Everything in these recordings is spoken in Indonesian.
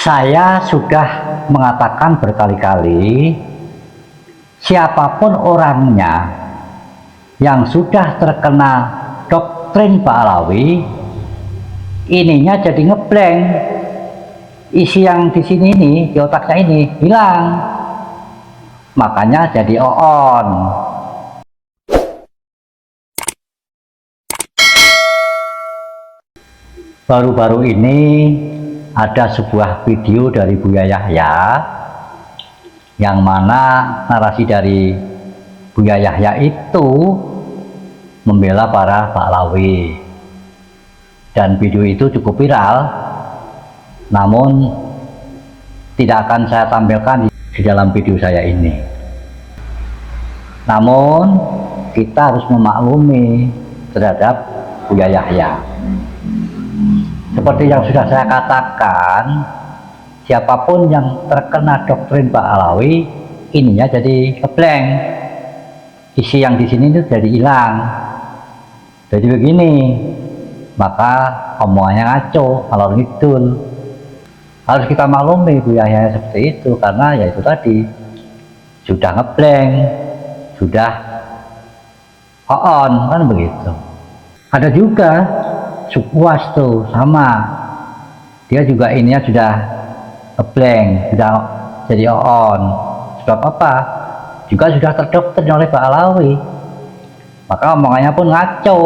Saya sudah mengatakan berkali-kali, siapapun orangnya yang sudah terkena doktrin Pahlawi, ininya jadi ngeblank. Isi yang di sini ini, di otaknya ini hilang, makanya jadi on. Baru-baru ini ada sebuah video dari Buya Yahya, yang mana narasi dari Buya Yahya itu membela para Pahlawi, dan video itu cukup viral, namun tidak akan saya tampilkan di dalam video saya ini. Namun kita harus memaklumi terhadap Buya Yahya. Seperti yang sudah saya katakan, siapapun yang terkena doktrin Pahlawi, ininya jadi ngeblank. Isi yang di sini itu jadi hilang. Jadi begini, maka omongannya ngaco, alor ngidul. Harus kita maklumi Buya Yahya seperti itu, karena ya itu tadi sudah ngeblank, sudah on, kan begitu. Ada juga Supuas tuh sama, dia juga ininya sudah ngeblank, sudah jadi on. Sebab apa? Juga sudah terdoktrin oleh Pahlawi, maka omongannya pun ngaco.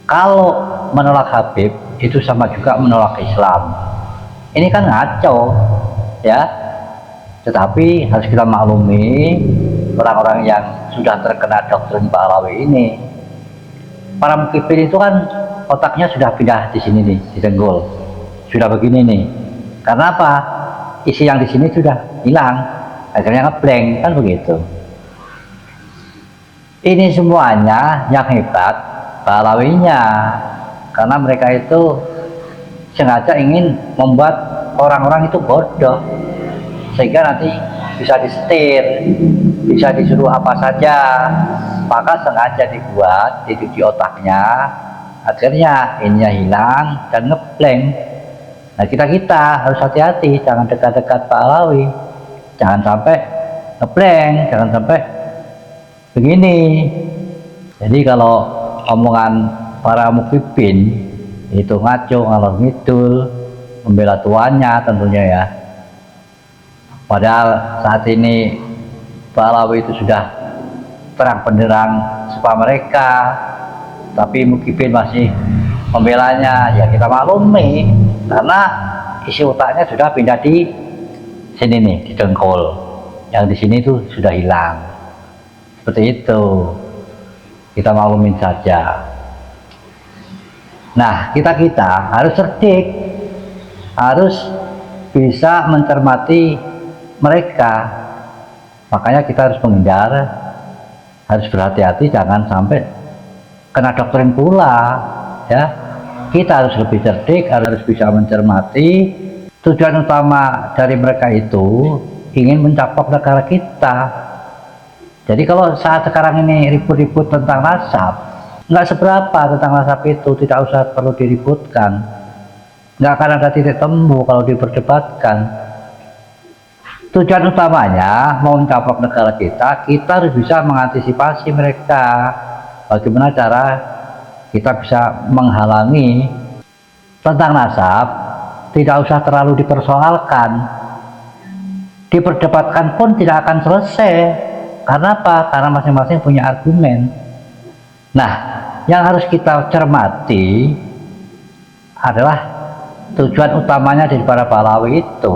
Kalau menolak Habib itu sama juga menolak Islam, ini kan ngaco ya. Tetapi harus kita maklumi, orang-orang yang sudah terkena doktrin Pahlawi ini, para mukibin itu kan otaknya sudah pindah di sini nih, di Senggol, sudah begini nih. Karena apa? Isi yang di sini sudah hilang, akhirnya ngeblank, kan begitu. Ini semuanya yang hebat Pahlawinya, karena mereka itu sengaja ingin membuat orang-orang itu bodoh, sehingga nanti bisa disetir, bisa disuruh apa saja, maka sengaja dibuat di otaknya, akhirnya ininya hilang dan ngeblank. Nah, kita harus hati-hati, jangan dekat-dekat Pahlawi, jangan sampai ngeblank, jangan sampai begini. Jadi kalau omongan para mukibin itu ngaco, ngalor ngidul, membela tuannya tentunya ya. Padahal saat ini Pahlawi itu sudah terang benderang suka mereka, tapi mukibin masih membelanya. Ya kita maklumi, karena isi otaknya sudah pindah di sini nih, di dengkul. Yang di sini tuh sudah hilang. Seperti itu, kita maklumin saja. Nah, kita harus cerdik, harus bisa mencermati mereka. Makanya kita harus menghindar, harus berhati-hati, jangan sampai kena doktrin pula ya. Kita harus lebih cerdik, harus bisa mencermati. Tujuan utama dari mereka itu ingin mencaplok negara kita. Jadi kalau saat sekarang ini ribut-ribut tentang nasab, nggak seberapa tentang nasab itu, tidak usah perlu diributkan, nggak akan ada titik temu kalau diperdebatkan. Tujuan utamanya mau mencaplok negara kita harus bisa mengantisipasi mereka. Bagaimana cara kita bisa menghalangi tentang nasab, tidak usah terlalu dipersoalkan, diperdebatkan pun tidak akan selesai. Karena apa? Karena masing-masing punya argumen. Nah, yang harus kita cermati adalah tujuan utamanya dari para Pahlawi itu.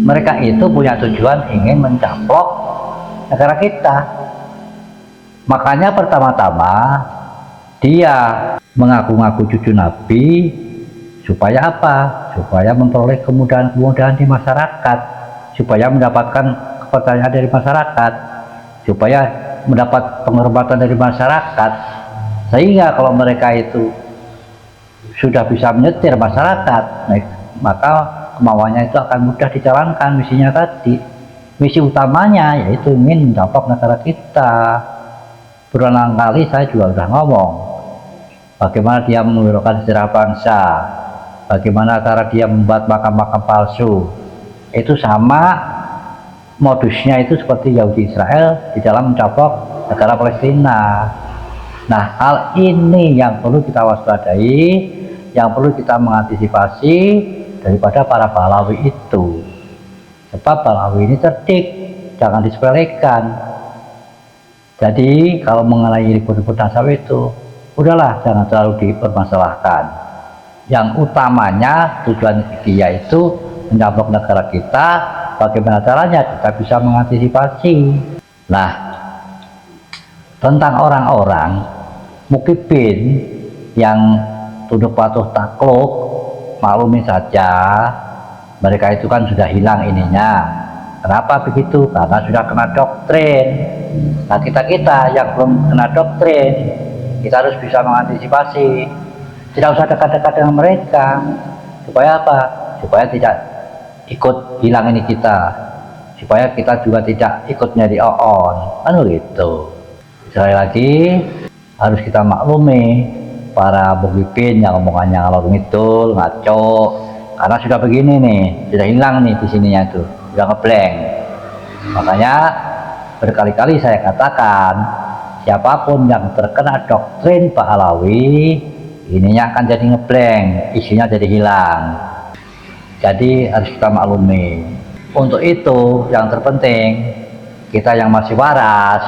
Mereka itu punya tujuan ingin mencaplok negara kita. Makanya pertama-tama dia mengaku-ngaku cucu Nabi supaya apa? Supaya memperoleh kemudahan-kemudahan di masyarakat, supaya mendapatkan kepercayaan dari masyarakat, supaya mendapat penghormatan dari masyarakat. Sehingga kalau mereka itu sudah bisa menyetir masyarakat, maka kemauannya itu akan mudah dijalankan. Misinya tadi, misi utamanya yaitu ingin mencaplok negara kita. Berulang kali saya juga sudah ngomong bagaimana dia menghilangkan sejarah bangsa, bagaimana cara dia membuat makam-makam palsu. Itu sama modusnya itu seperti Yahudi Israel di dalam mencaplok negara Palestina. Nah, hal ini yang perlu kita waspadai, yang perlu kita mengantisipasi daripada para pahlawi itu. Sebab pahlawi ini cerdik, jangan disepelekan. Jadi kalau mengenai ribut-ribut nasab itu, udahlah, jangan terlalu dipermasalahkan. Yang utamanya tujuan dia itu mencaplok negara kita. Bagaimana caranya kita bisa mengantisipasi. Nah, tentang orang-orang mukibin yang tunduk patuh takluk, maklumi saja, mereka itu kan sudah hilang ininya. Kenapa begitu? Karena sudah kena doktrin. Nah, kita yang belum kena doktrin, kita harus bisa mengantisipasi. Tidak usah dekat-dekat dengan mereka. Supaya apa? Supaya tidak ikut hilang ini kita. Supaya kita juga tidak ikut nyari oon. Kan begitu. Sekali lagi, harus kita maklumi para pemimpin yang omongannya ngalor ngidul, ngaco. Karena sudah begini nih, sudah hilang nih di sininya itu, sudah ngeblank. Makanya berkali-kali saya katakan, siapapun yang terkena doktrin Pahlawi, ininya akan jadi ngeblank, isinya jadi hilang. Jadi harus kita maklumi. Untuk itu yang terpenting, kita yang masih waras,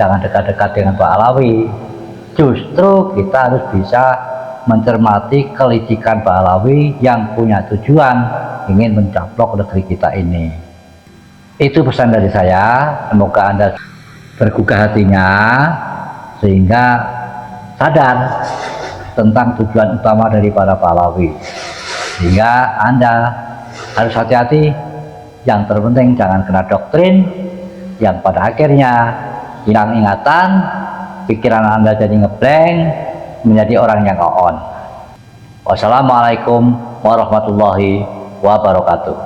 jangan dekat-dekat dengan Pahlawi. Justru kita harus bisa mencermati kelicikan Pahlawi yang punya tujuan ingin mencaplok negeri kita ini. Itu pesan dari saya. Semoga Anda bergugah hatinya sehingga sadar tentang tujuan utama dari para Pahlawi, sehingga Anda harus hati-hati. Yang terpenting jangan kena doktrin yang pada akhirnya hilang ingatan, pikiran Anda jadi ngeblank, menjadi orang yang on. Wassalamualaikum warahmatullahi wabarakatuh.